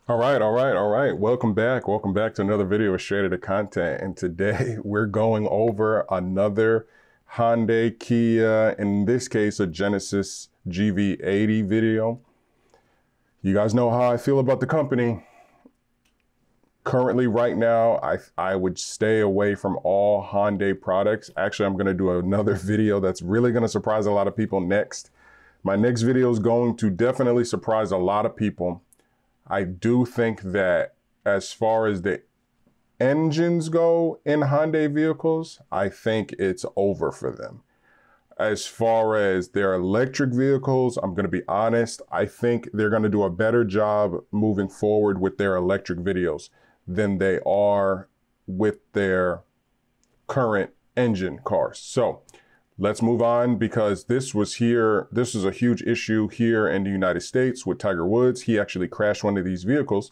All right. Welcome back. Welcome back to another video of Straight Outta Content. And today we're going over another Hyundai, Kia, in this case, a Genesis GV80 video. You guys know how I feel about the company. Currently, right now, I would stay away from all Hyundai products. Actually, I'm going to do another video that's really going to surprise a lot of people next. My next video is going to definitely surprise a lot of people. I do think that as far as the engines go in Hyundai vehicles, I think it's over for them. As far as their electric vehicles, I'm going to be honest, I think they're going to do a better job moving forward with their electric videos than they are with their current engine cars. So let's move on, because this is a huge issue here in the United States with Tiger Woods. He actually crashed one of these vehicles.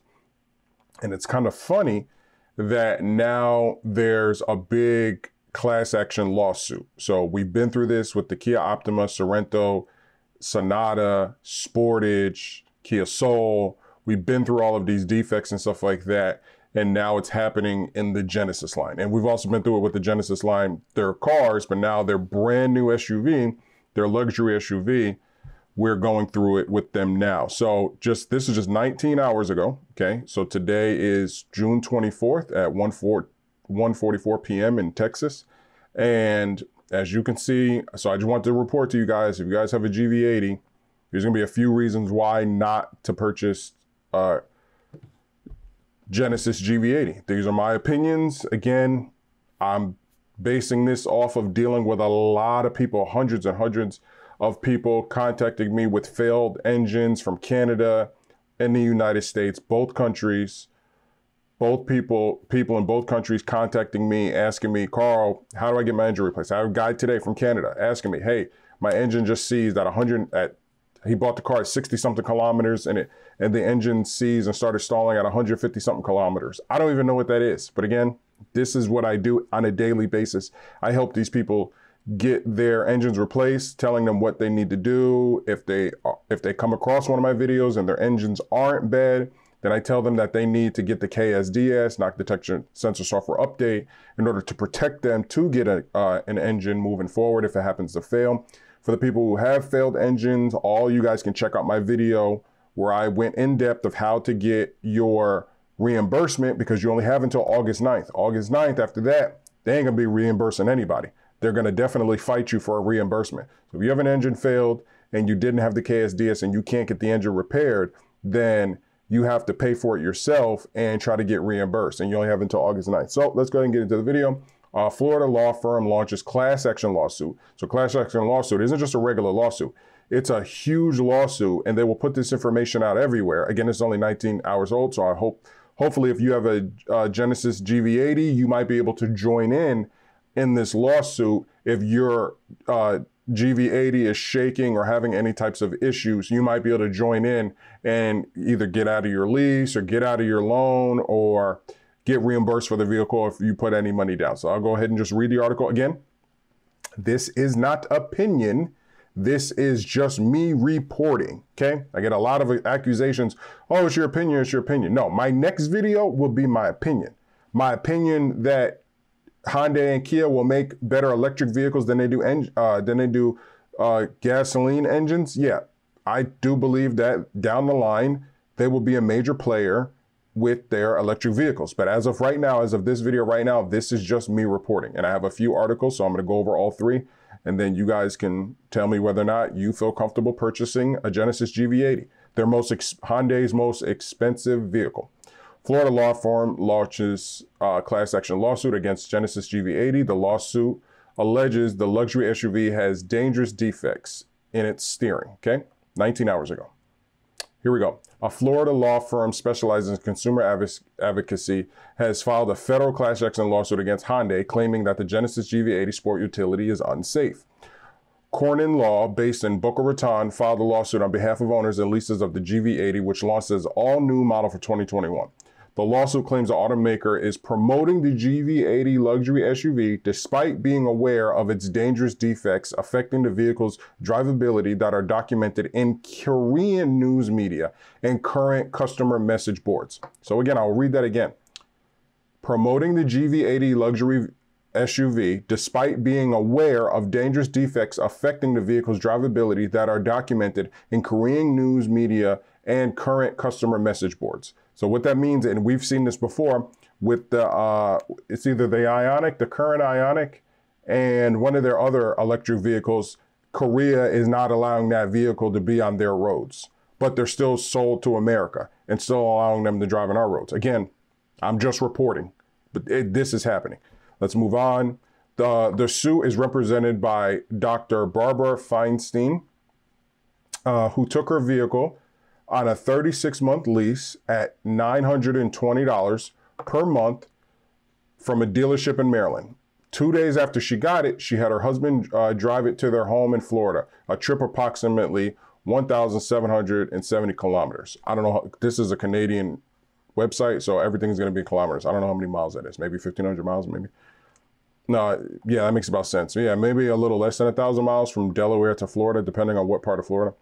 And it's kind of funny that now there's a big class action lawsuit. So we've been through this with the Kia Optima, Sorento, Sonata, Sportage, Kia Soul. We've been through all of these defects and stuff like that. And now it's happening in the Genesis line. And we've also been through it with the Genesis line. They're cars, but now they're brand new SUV, they're luxury SUV. We're going through it with them now. So this is just 19 hours ago, okay? So today is June 24th at 1:44 p.m. in Texas. And as you can see, so I just want to report to you guys, if you guys have a GV80, there's gonna be a few reasons why not to purchase Genesis GV80. These are my opinions. Again, I'm basing this off of dealing with a lot of people, hundreds and hundreds of people contacting me with failed engines from Canada and the United States, both countries, both people in both countries contacting me, asking me, Carl, how do I get my engine replaced? I have a guy today from Canada asking me, hey, my engine just seized at he bought the car at 60 something kilometers and the engine seized and started stalling at 150 something kilometers. I don't even know what that is. But again, this is what I do on a daily basis. I help these people get their engines replaced, telling them what they need to do. If they come across one of my videos and their engines aren't bad, then I tell them that they need to get the KSDS, knock detection sensor software update, in order to protect them to get an engine moving forward if it happens to fail. For the people who have failed engines, all you guys can check out my video where I went in depth of how to get your reimbursement, because you only have until August 9th. August 9th, after that, they ain't gonna be reimbursing anybody. They're gonna definitely fight you for a reimbursement. So if you have an engine failed and you didn't have the KSDS and you can't get the engine repaired, then you have to pay for it yourself and try to get reimbursed. And you only have until August 9th. So let's go ahead and get into the video. Florida law firm launches class action lawsuit. So class action lawsuit isn't just a regular lawsuit. It's a huge lawsuit, and they will put this information out everywhere. Again, it's only 19 hours old, so hopefully if you have a Genesis GV80, you might be able to join in this lawsuit. If your GV80 is shaking or having any types of issues, you might be able to join in and either get out of your lease or get out of your loan or get reimbursed for the vehicle if you put any money down. So I'll go ahead and just read the article again. This is not opinion. This is just me reporting, okay? I get a lot of accusations. Oh, it's your opinion, it's your opinion. No, my next video will be my opinion. My opinion that Hyundai and Kia will make better electric vehicles than they do gasoline engines. Yeah, I do believe that down the line, they will be a major player with their electric vehicles. But as of right now, as of this video right now, this is just me reporting. And I have a few articles, so I'm going to go over all three. And then you guys can tell me whether or not you feel comfortable purchasing a Genesis GV80, Hyundai's most expensive vehicle. Florida law firm launches class action lawsuit against Genesis GV80. The lawsuit alleges the luxury SUV has dangerous defects in its steering, okay? 19 hours ago. Here we go. A Florida law firm specializing in consumer advocacy has filed a federal class action lawsuit against Hyundai, claiming that the Genesis GV80 sport utility is unsafe. Corwin Law, based in Boca Raton, filed a lawsuit on behalf of owners and leases of the GV80, which launched as all new model for 2021. The lawsuit claims the automaker is promoting the GV80 luxury SUV despite being aware of its dangerous defects affecting the vehicle's drivability that are documented in Korean news media and current customer message boards. So again, I'll read that again. Promoting the GV80 luxury SUV despite being aware of dangerous defects affecting the vehicle's drivability that are documented in Korean news media and current customer message boards. So what that means, and we've seen this before with the, it's either the Ioniq, the current Ioniq, and one of their other electric vehicles, Korea is not allowing that vehicle to be on their roads, but they're still sold to America and still allowing them to drive on our roads. Again, I'm just reporting, but this is happening. Let's move on. The suit is represented by Dr. Barbara Feinstein, who took her vehicle on a 36-month lease at $920 per month from a dealership in Maryland. 2 days after she got it, she had her husband drive it to their home in Florida, a trip approximately 1,770 kilometers. I don't know, this is a Canadian website, so everything's gonna be in kilometers. I don't know how many miles that is, maybe 1,500 miles, maybe. No, yeah, that makes about sense. Yeah, maybe a little less than 1,000 miles from Delaware to Florida, depending on what part of Florida.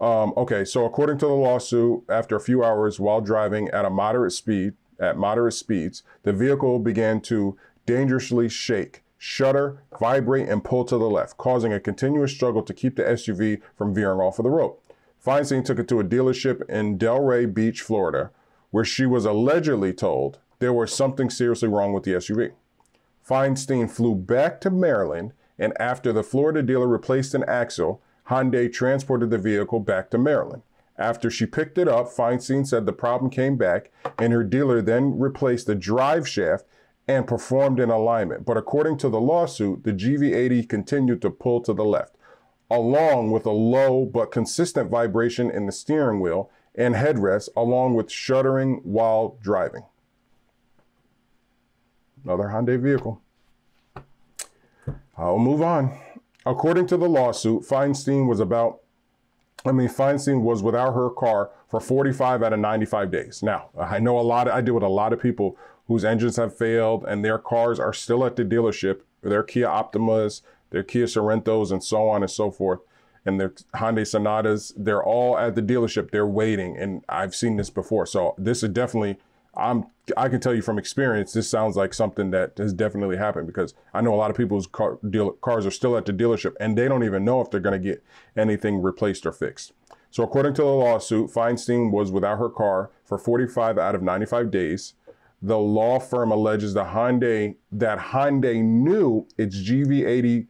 Okay, so according to the lawsuit, after a few hours while driving at moderate speeds, the vehicle began to dangerously shake, shudder, vibrate, and pull to the left, causing a continuous struggle to keep the SUV from veering off of the road. Feinstein took it to a dealership in Delray Beach, Florida, where she was allegedly told there was something seriously wrong with the SUV. Feinstein flew back to Maryland, and after the Florida dealer replaced an axle, Hyundai transported the vehicle back to Maryland. After she picked it up, Feinstein said the problem came back, and her dealer then replaced the drive shaft and performed an alignment. But according to the lawsuit, the GV80 continued to pull to the left, along with a low but consistent vibration in the steering wheel and headrest, along with shuddering while driving. Another Hyundai vehicle. I'll move on. According to the lawsuit, Feinstein was without her car for 45 out of 95 days. Now, I deal with a lot of people whose engines have failed and their cars are still at the dealership, their Kia Optimas, their Kia Sorrentos, and so on and so forth, and their Hyundai Sonatas, they're all at the dealership, they're waiting, and I've seen this before. So this is definitely, I can tell you from experience, this sounds like something that has definitely happened, because I know a lot of people's cars are still at the dealership and they don't even know if they're going to get anything replaced or fixed. So according to the lawsuit, Feinstein was without her car for 45 out of 95 days. The law firm alleges that Hyundai knew its GV80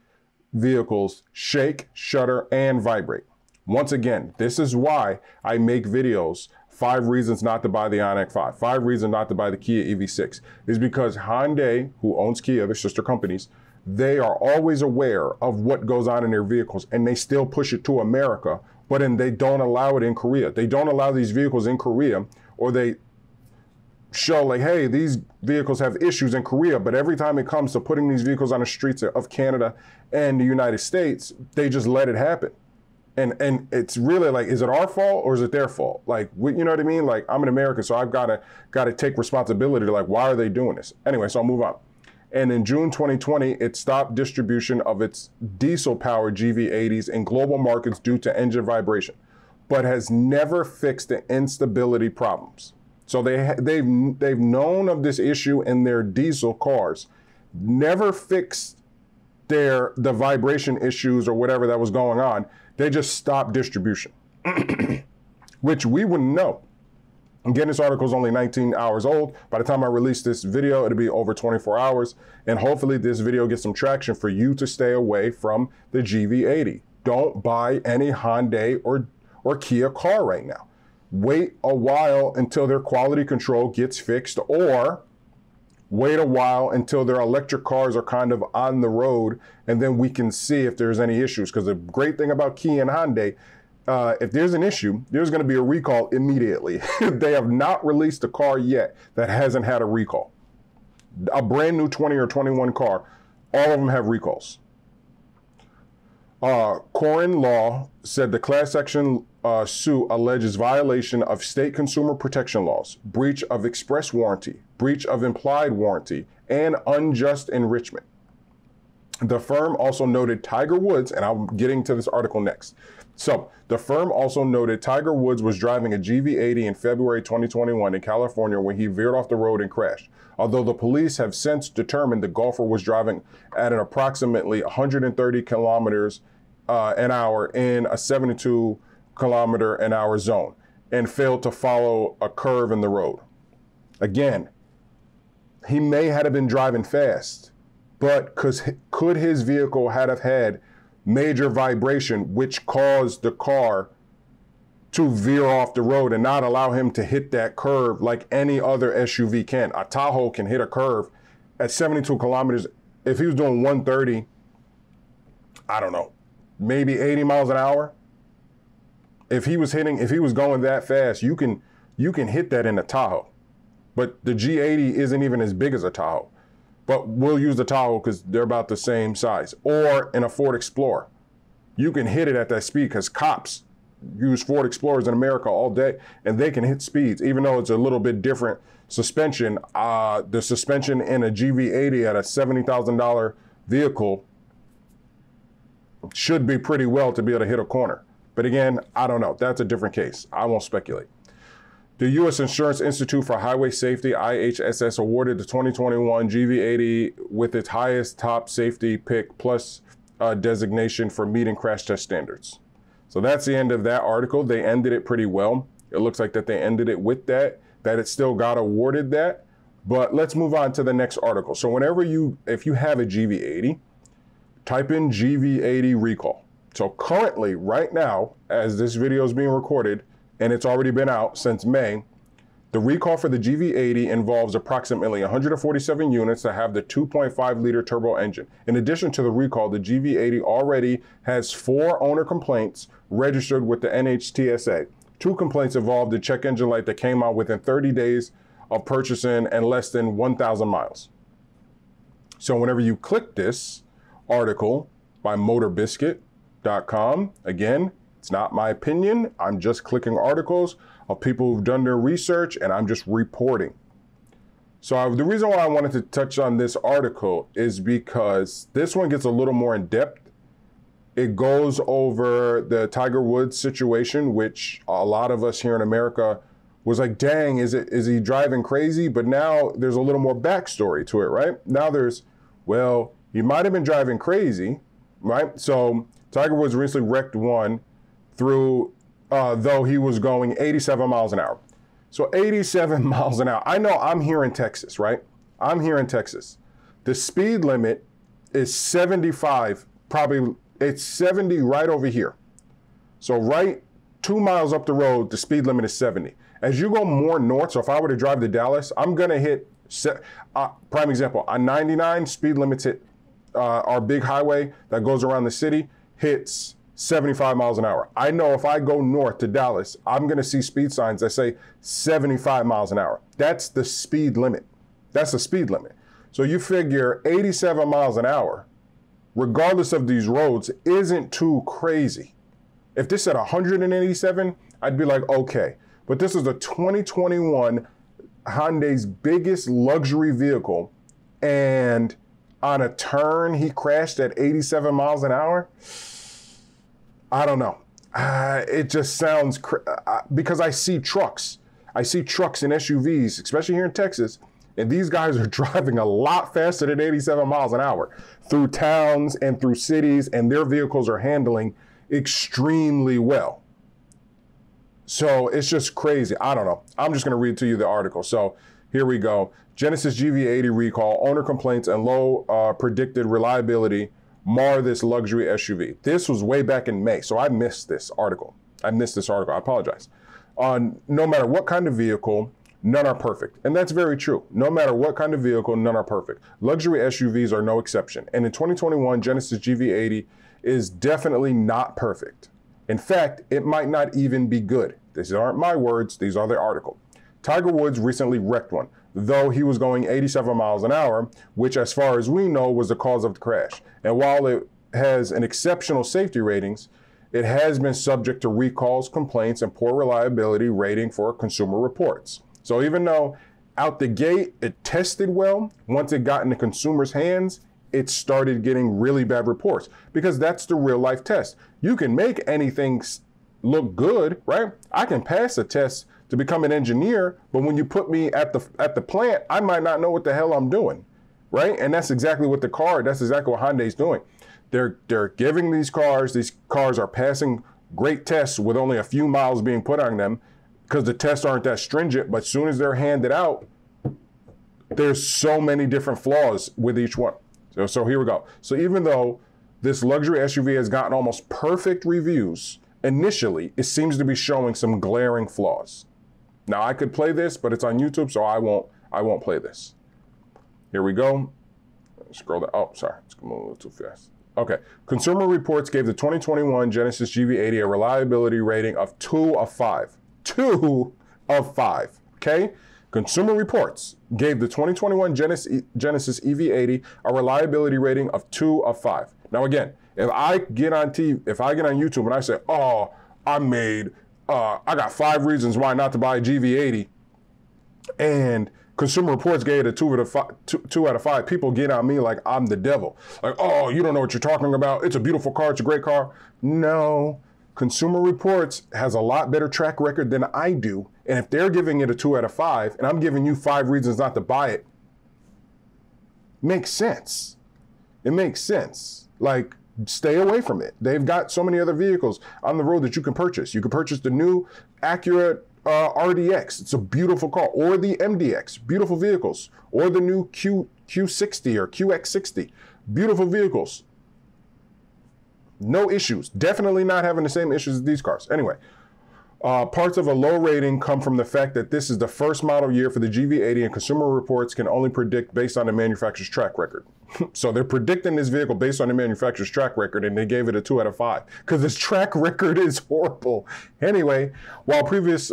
vehicles shake, shudder, and vibrate. Once again, this is why I make videos, 5 reasons not to buy the Ioniq 5, 5 reasons not to buy the Kia EV6, is because Hyundai, who owns Kia, their sister companies, they are always aware of what goes on in their vehicles, and they still push it to America, but then they don't allow it in Korea. They don't allow these vehicles in Korea, or they show like, hey, these vehicles have issues in Korea, but every time it comes to putting these vehicles on the streets of Canada and the United States, they just let it happen. And it's really like, is it our fault or is it their fault? Like, you know what I mean? Like, I'm an American, so I've got to take responsibility to, like, why are they doing this? Anyway, so I'll move on. And in June 2020, it stopped distribution of its diesel-powered GV80s in global markets due to engine vibration, but has never fixed the instability problems. So they've known of this issue in their diesel cars, never fixed the vibration issues or whatever that was going on. They just stopped distribution, which we wouldn't know. Again, this article is only 19 hours old. By the time I release this video, it'll be over 24 hours. And hopefully this video gets some traction for you to stay away from the GV80. Don't buy any Hyundai or Kia car right now. Wait a while until their quality control gets fixed, or wait a while until their electric cars are kind of on the road, and then we can see if there's any issues. Because the great thing about Kia and Hyundai, if there's an issue, there's going to be a recall immediately. They have not released a car yet that hasn't had a recall. A brand new 20 or 21 car, all of them have recalls. Corwin Law said the class action suit alleges violation of state consumer protection laws, breach of express warranty, breach of implied warranty, and unjust enrichment. The firm also noted Tiger Woods, and I'm getting to this article next. So the firm also noted Tiger Woods was driving a GV80 in February 2021 in California when he veered off the road and crashed. Although the police have since determined the golfer was driving at an approximately 130 kilometers an hour in a 72 kilometer an hour zone and failed to follow a curve in the road. Again, he may have been driving fast, but could his vehicle have had major vibration which caused the car to veer off the road and not allow him to hit that curve like any other SUV can? A Tahoe can hit a curve at 72 kilometers. If he was doing 130, I don't know, maybe 80 miles an hour. If he was going that fast, you can hit that in a Tahoe. But the G80 isn't even as big as a Tahoe. But we'll use the Tahoe because they're about the same size. Or in a Ford Explorer. You can hit it at that speed because cops use Ford Explorers in America all day and they can hit speeds, even though it's a little bit different suspension. The suspension in a GV80 at a $70,000 vehicle should be pretty well to be able to hit a corner. But again, I don't know. That's a different case. I won't speculate. The U.S. Insurance Institute for Highway Safety, IHSS, awarded the 2021 GV80 with its highest top safety pick plus designation for meeting crash test standards. So that's the end of that article. They ended it pretty well. It looks like that they ended it with that it still got awarded that. But let's move on to the next article. So if you have a GV80, type in GV80 Recall. So currently, right now, as this video is being recorded, and it's already been out since May, the recall for the GV80 involves approximately 147 units that have the 2.5 liter turbo engine. In addition to the recall, the GV80 already has 4 owner complaints registered with the NHTSA. 2 complaints involved the check engine light that came out within 30 days of purchasing and less than 1,000 miles. So whenever you click this article by MotorBiscuit.com, again, it's not my opinion. I'm just clicking articles of people who've done their research and I'm just reporting. So the reason why I wanted to touch on this article is because this one gets a little more in depth. It goes over the Tiger Woods situation, which a lot of us here in America was like, dang, is he driving crazy? But now there's a little more backstory to it, right? Now well, he might have been driving crazy, right? So Tiger Woods recently wrecked one though he was going 87 miles an hour. So 87 miles an hour. I know I'm here in Texas, right? I'm here in Texas. The speed limit is 75, probably it's 70 right over here. So right 2 miles up the road, the speed limit is 70. As you go more north, so if I were to drive to Dallas, I'm gonna hit, prime example, on 99, speed limits hit, our big highway that goes around the city hits 75 miles an hour. I know if I go north to Dallas, I'm going to see speed signs that say 75 miles an hour. That's the speed limit. That's the speed limit. So you figure 87 miles an hour, regardless of these roads, isn't too crazy. If this said 187, I'd be like, okay. But this is a 2021 Hyundai's biggest luxury vehicle, and on a turn, he crashed at 87 miles an hour. I don't know. It just sounds, because I see trucks. I see trucks and SUVs, especially here in Texas, and these guys are driving a lot faster than 87 miles an hour through towns and through cities, and their vehicles are handling extremely well. So it's just crazy. I don't know. I'm just going to read to you the article. So here we go. Genesis GV80 recall, owner complaints and low predicted reliability mar this luxury SUV. This was way back in May, so I missed this article. I apologize. No matter what kind of vehicle, none are perfect. And that's very true. No matter what kind of vehicle, none are perfect. Luxury SUVs are no exception. And in 2021, Genesis GV80 is definitely not perfect. In fact, it might not even be good. These aren't my words, these are the article. Tiger Woods recently wrecked one, though he was going 87 miles an hour, which as far as we know was the cause of the crash. And while has an exceptional safety ratings, it has been subject to recalls, complaints, and poor reliability rating for Consumer Reports. So even though out the gate it tested well, once it got into consumers' hands, it started getting really bad reports, because that's the real life test. You can make anything look good, right? I can pass a test to become an engineer, but when you put me at the plant, I might not know what the hell I'm doing, right? And that's exactly what that's exactly what Hyundai's doing. They're giving these cars are passing great tests with only a few miles being put on them because the tests aren't that stringent, but as soon as they're handed out, there's so many different flaws with each one. So here we go. So even though this luxury SUV has gotten almost perfect reviews, initially, it seems to be showing some glaring flaws. Now I could play this, but it's on YouTube, so I won't play this. Here we go. Scroll down. Oh, sorry, it's going a little too fast. Okay, Consumer Reports gave the 2021 Genesis GV80 a reliability rating of 2 of 5. 2 of 5, okay? Consumer Reports gave the 2021 Genesis EV80 a reliability rating of 2 of 5. Now again, if I get on YouTube and I say, oh, I got 5 reasons why not to buy a GV80, and Consumer Reports gave it a 2 out of 5. People get on me like I'm the devil. Like, oh, you don't know what you're talking about. It's a beautiful car. It's a great car. No, Consumer Reports has a lot better track record than I do. And if they're giving it a 2 out of 5, and I'm giving you 5 reasons not to buy it, makes sense. It makes sense. Like, stay away from it. They've got so many other vehicles on the road that you can purchase. You can purchase the new Acura RDX, it's a beautiful car, or the MDX, beautiful vehicles, or the new Q60 or QX60, beautiful vehicles. No issues. Definitely not having the same issues as these cars. Anyway, parts of a low rating come from the fact that this is the first model year for the GV80, and Consumer Reports can only predict based on the manufacturer's track record. So they're predicting this vehicle based on the manufacturer's track record, and they gave it a 2 out of 5 because its track record is horrible. Anyway, while previous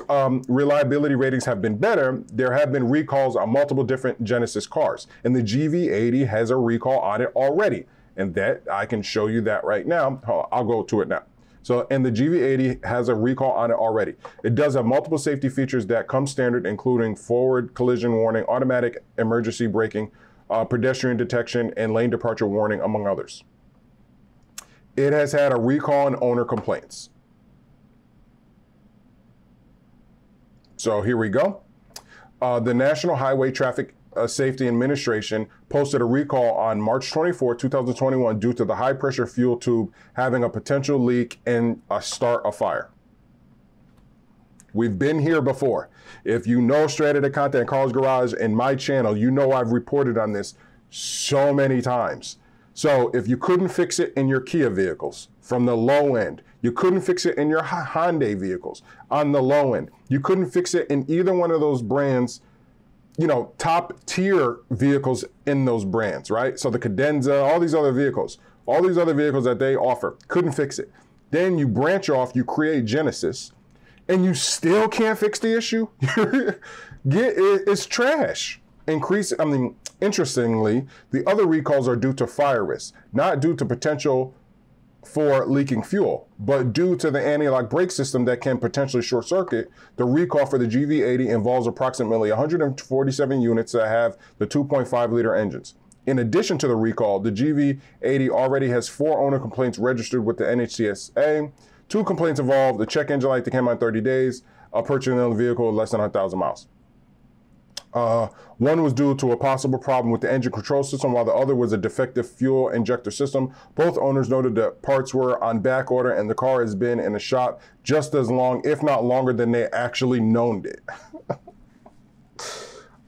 reliability ratings have been better, there have been recalls on multiple different Genesis cars, and the GV80 has a recall on it already. And that I can show you that right now. I'll go to it now. So, and the GV80 has a recall on it already. It does have multiple safety features that come standard, including forward collision warning, automatic emergency braking, pedestrian detection, and lane departure warning, among others. It has had a recall and owner complaints. So here we go. The National Highway Traffic Safety Administration posted a recall on March 24, 2021 due to the high pressure fuel tube having a potential leak and start a fire. We've been here before. If you know Straight Outta Content Carl's Garage and my channel, you know I've reported on this so many times. So if you couldn't fix it in your Kia vehicles from the low end, you couldn't fix it in your Hyundai vehicles on the low end, you couldn't fix it in either one of those brands, you know, top tier vehicles in those brands, right? So the Cadenza, all these other vehicles that they offer, couldn't fix it. Then you branch off, you create Genesis, and you still can't fix the issue. It's trash. Interestingly, the other recalls are due to fire risk, not due to potential for leaking fuel, but due to the anti-lock brake system that can potentially short circuit. The recall for the GV80 involves approximately 147 units that have the 2.5 liter engines. In addition to the recall, the GV80 already has 4 owner complaints registered with the NHTSA. 2 complaints involved the check engine light that came on 30 days, purchasing a vehicle less than 100,000 miles. One was due to a possible problem with the engine control system, while the other was a defective fuel injector system. Both owners noted that parts were on back order, and the car has been in the shop just as long, if not longer, than they actually known it.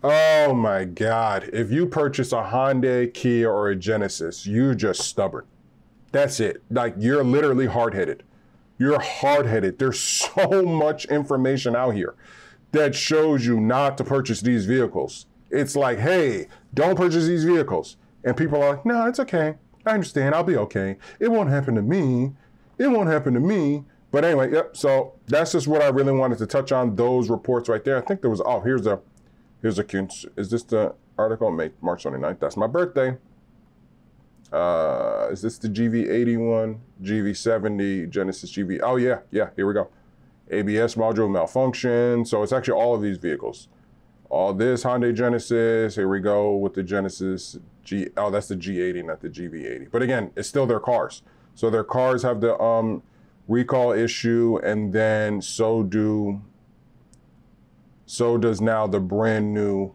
Oh my God. If you purchase a Hyundai, Kia, or a Genesis, you're just stubborn. That's it. Like, you're literally hard-headed. You're hard-headed. There's so much information out here that shows you not to purchase these vehicles. It's like, hey, don't purchase these vehicles. And people are like, no, it's okay. I understand. I'll be okay. It won't happen to me. It won't happen to me. But anyway, yep. So that's just what I really wanted to touch on, those reports right there. I think there was, oh, here's a, is this the article? March 29th. That's my birthday. Is this the GV80 one? GV70, Genesis GV. Oh yeah, here we go. ABS module malfunction. So it's actually all of these vehicles. All this Hyundai Genesis. Here we go with the Genesis G. Oh, that's the G80, not the GV80. But again, it's still their cars. So their cars have the recall issue, and then so does now the brand new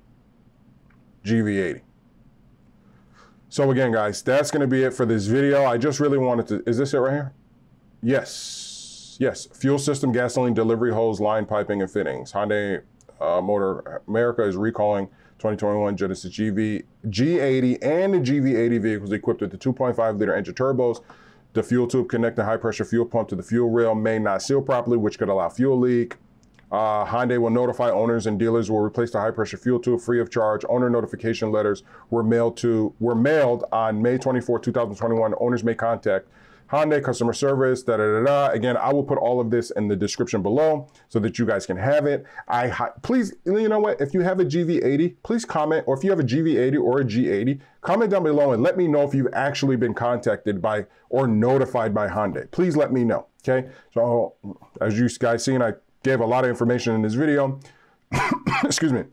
GV80. So again, guys, that's going to be it for this video. I just really wanted to, is this it right here? Yes. Fuel system, gasoline delivery hose, line piping, and fittings. Hyundai Motor America is recalling 2021 Genesis G80 and the GV80 vehicles equipped with the 2.5-liter engine turbos. The fuel tube connecting high-pressure fuel pump to the fuel rail may not seal properly, which could allow fuel leak. Hyundai will notify owners, and dealers will replace the high-pressure fuel tube free of charge. Owner notification letters were mailed on May 24, 2021. Owners may contact Hyundai customer service. Again, I will put all of this in the description below so that you guys can have it. Please, you know what? If you have a GV80, please comment, or if you have a GV80 or a G80, comment down below and let me know if you've actually been contacted by or notified by Hyundai. Please let me know. Okay. So as you guys seen, I gave a lot of information in this video. Excuse me.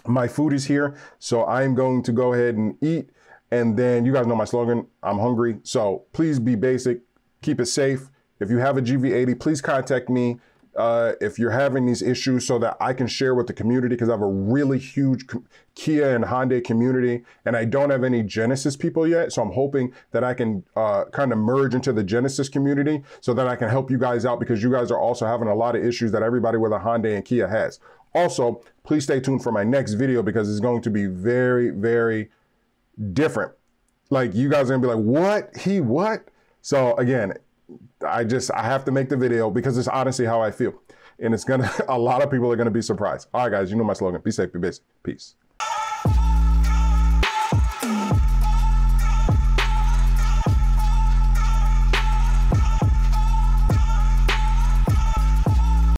My food is here, so I'm going to go ahead and eat. And then you guys know my slogan, I'm hungry. So please be basic, keep it safe. If you have a GV80, please contact me if you're having these issues so that I can share with the community, because I have a really huge Kia and Hyundai community, and I don't have any Genesis people yet. So I'm hoping that I can kind of merge into the Genesis community so that I can help you guys out, because you guys are also having a lot of issues that everybody with a Hyundai and Kia has. Also, please stay tuned for my next video, because it's going to be very, very different. Like, you guys are gonna be like, what? So again, I have to make the video because it's honestly how I feel. And it's a lot of people are gonna be surprised. All right, guys, you know my slogan, be safe, be busy. Peace.